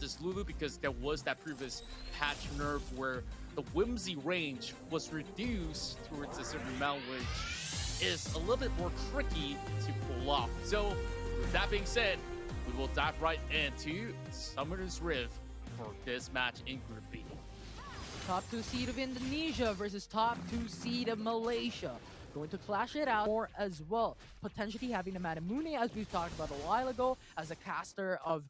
versus Lulu because there was that previous patch nerf where the whimsy range was reduced towards a certain amount, which is a little bit more tricky to pull off. So, with that being said, we will dive right into Summoner's Rift for this match in Group B. Top 2 seed of Indonesia versus top 2 seed of Malaysia. Going to clash it out more as well. Potentially having a Manamune, as we've talked about a while ago, as a caster of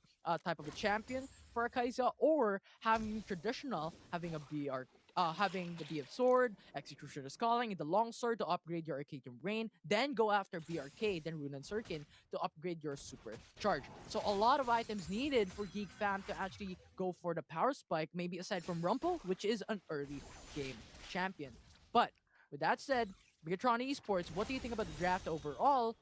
type of a champion for a Kai'Sa, or having traditional, having a BR, having the BF sword, Executioner's Calling, the long sword to upgrade your Arcadian Rain, then go after BRK, then Rune and Sirkin to upgrade your super charge. So a lot of items needed for GEEK Fam to actually go for the power spike, maybe aside from Rumpel, which is an early game champion. But with that said, BIGETRON Esports, what do you think about the draft overall?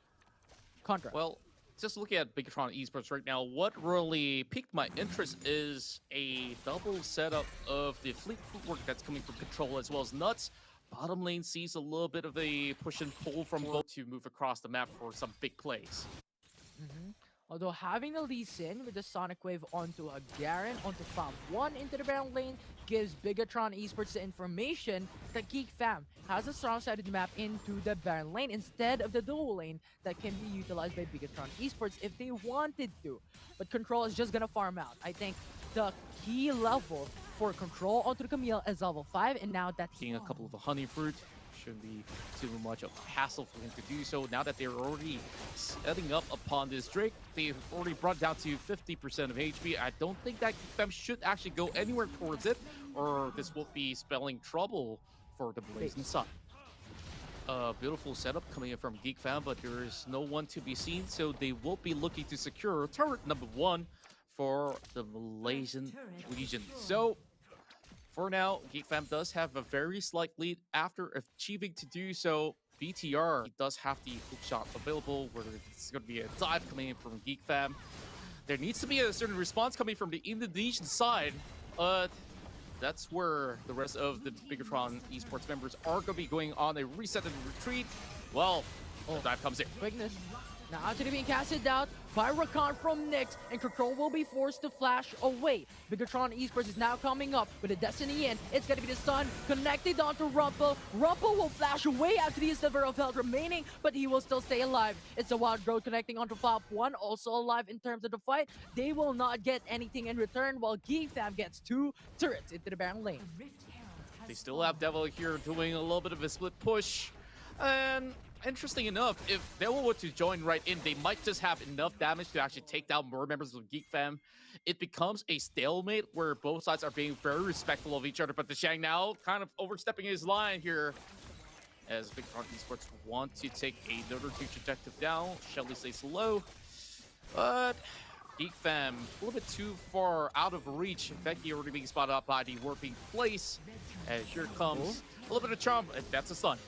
Qontra. Well, just looking at BIGETRON Esports right now, what really piqued my interest is a double setup of the fleet footwork that's coming from Control as well as Nuts. Bottom lane sees a little bit of a push and pull from both to move across the map for some big plays. Although having the Lee Sin with the Sonic Wave onto a Garen, onto Fab 1 into the Baron lane, gives BIGETRON Esports the information that GEEK Fam has a strong side of the map into the Baron lane instead of the dual lane that can be utilized by BIGETRON Esports if they wanted to. But Control is just gonna farm out. I think the key level for Control onto the Camille is level 5, and now that Getting a couple of the honey fruit shouldn't be too much of a hassle for him to do so. Now that they're already setting up upon this Drake, they've already brought down to 50% of HP. I don't think that them should actually go anywhere towards it, or this will be spelling trouble for the Blazing Sun. Beautiful setup coming in from GEEK Fam, but there is no one to be seen, so they will be looking to secure turret number 1 for the Malaysian Legion. So, for now, GEEK Fam does have a very slight lead after achieving to do so. BTR does have the hook shot available, where it's going to be a dive coming in from GEEK Fam. There needs to be a certain response coming from the Indonesian side, but that's where the rest of the BIGETRON Esports members are going to be going on a reset and retreat. Well, the dive comes in. Quickness. Now actually being casted out by Rakan from Nyx, and Control will be forced to flash away. BIGETRON Esports is now coming up with a Destiny in. It's gonna be the stun connected onto Rumpel. Rumpel will flash away after the silver of health remaining, but he will still stay alive. It's a Wild Growth connecting onto Fab 1, also alive in terms of the fight. They will not get anything in return, while GEEK Fam gets 2 turrets into the Baron lane. They still have Dewa here doing a little bit of a split push. And interesting enough, if Dewa were to join right in, they might just have enough damage to actually take down more members of GEEK Fam. It becomes a stalemate where both sides are being very respectful of each other, but TheShang now kind of overstepping his line here as BIGETRON Esports want to take another huge objective down. Shelly stays low, but GEEK Fam a little bit too far out of reach. Becky already being spotted up by the warping place, and here comes a little bit of charm, and that's a stun.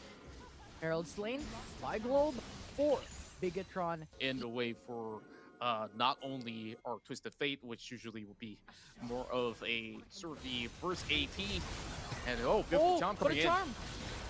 Herald slain by Globe for BIGETRON. In the way for not only our Twisted Fate, which usually would be more of a sort of the first AP, and beautiful charm coming in.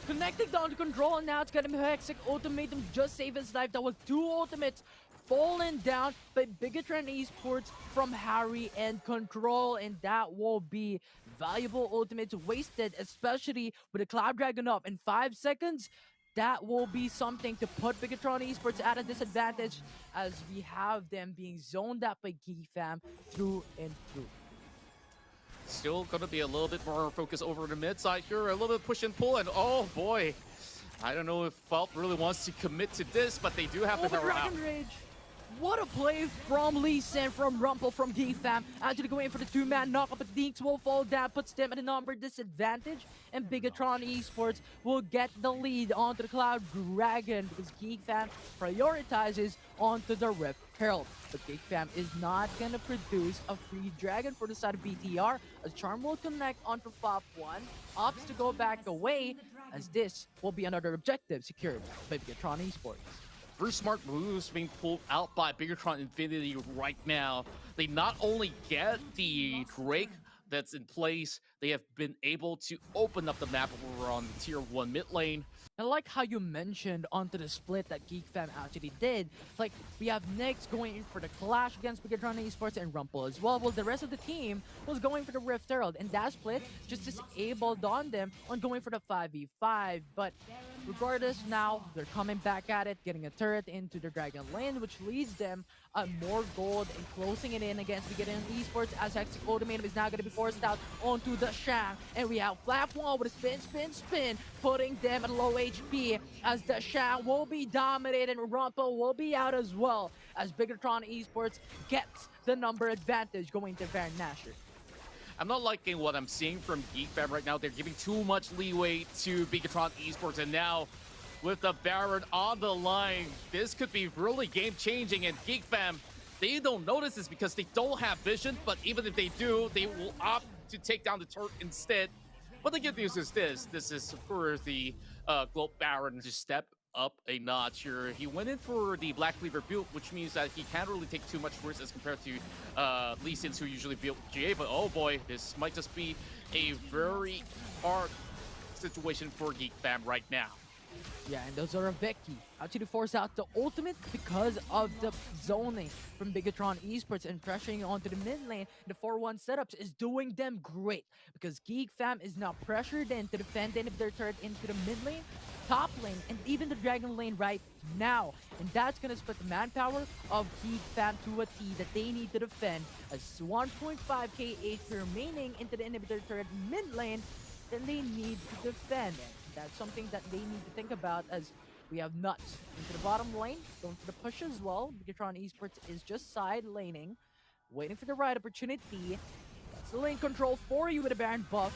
Connecting down to Control, and now it's gonna be Hexic Ultimatum just save his life. That was 2 ultimates fallen down by BIGETRON Esports from Harry and Control, and that will be valuable ultimates wasted, especially with the Cloud Dragon up in 5 seconds. That will be something to put BIGETRON Esports at a disadvantage, as we have them being zoned up by GEEK Fam through and through. Still going to be a little bit more focus over the mid side here, a little bit push and pull, and oh boy, I don't know if Fault really wants to commit to this, but they do have the power out. Dragon Rage. What a play from Lee Sin, from Rumpel, from GEEK Fam. Actually going for the 2-man knockup, but Dinks will fall down, puts them at a number disadvantage, and BIGETRON Esports will get the lead onto the Cloud Dragon because GEEK Fam prioritizes onto the Rift Herald. But GEEK Fam is not going to produce a free dragon for the side of BTR, as Charm will connect onto Fab 1, opts to go back away, as this will be another objective secured by BIGETRON Esports. Very smart moves being pulled out by BIGETRON Infinity right now. They not only get the Drake that's in place, they have been able to open up the map over on the tier 1 mid lane. I like how you mentioned onto the split that GEEK FAM actually did. Like, we have Nyx going in for the clash against BIGETRON Esports and Rumpel as well, while the rest of the team was going for the Rift Herald. And that split just disabled on them on going for the 5v5. But regardless, now they're coming back at it, getting a turret into the Dragon Lane, which leads them more gold and closing it in against BIGETRON Esports, as Hextech Ultimatum is now going to be forced out onto TheShang. And we have Flap Wall with a spin, putting them at low HP, as TheShang will be dominated and Rumpel will be out as well, as BIGETRON Esports gets the number advantage going to Baron Nashor. I'm not liking what I'm seeing from GEEK FAM right now. They're giving too much leeway to BIGETRON Esports, and now with the Baron on the line, this could be really game-changing. And GEEK FAM, they don't notice this because they don't have vision, but even if they do, they will opt to take down the turret instead. But the good news is this is for the Globe Baron to step up a notch here. He went in for the Black Cleaver build, which means that he can't really take too much risks as compared to Lee Sins, who usually build GA. But oh boy, this might just be a very hard situation for GEEK FAM right now. Yeah, and Ozoraveki actually force out the ultimate because of the zoning from BIGETRON Esports, and pressuring onto the mid lane. The 4-1 setups is doing them great because GEEK FAM is now pressured in to defend any of their turret into the mid lane, top lane, and even the Dragon lane right now. And that's going to split the manpower of GEEK FAM to a T that they need to defend, as 1.5k HP remaining into the inhibitor turret mid lane, then they need to defend it. That's something that they need to think about, as we have Nuts into the bottom lane, going for the push as well. BIGETRON Esports is just side laning, waiting for the right opportunity. That's the lane control for you with a Baron buff,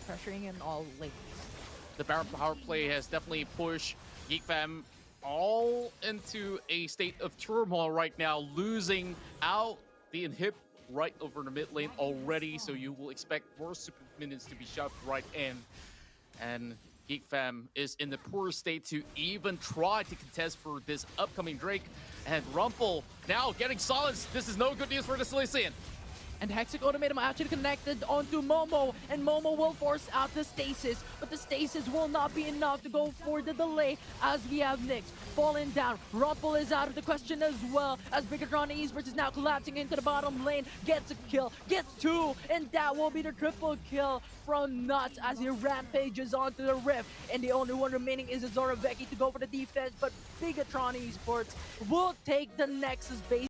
pressuring in all lanes. The Baron power play has definitely pushed GEEK FAM all into a state of turmoil right now, losing out the inhib right over the mid lane already, so you will expect more super minions to be shoved right in. And GEEK FAM is in the poor state to even try to contest for this upcoming Drake. And Rumpel now getting silenced. This is no good news for the Silesian. And Hextech Ultimatum actually connected onto Momo, and Momo will force out the stasis, but the stasis will not be enough to go for the delay, as we have Nyx falling down. Rumpel is out of the question as well, as BIGETRON Esports is now collapsing into the bottom lane, gets a kill, gets two, and that will be the triple kill from Nuts as he rampages onto the Rift. And the only one remaining is Ozoraveki to go for the defense, but BIGETRON Esports will take the Nexus base.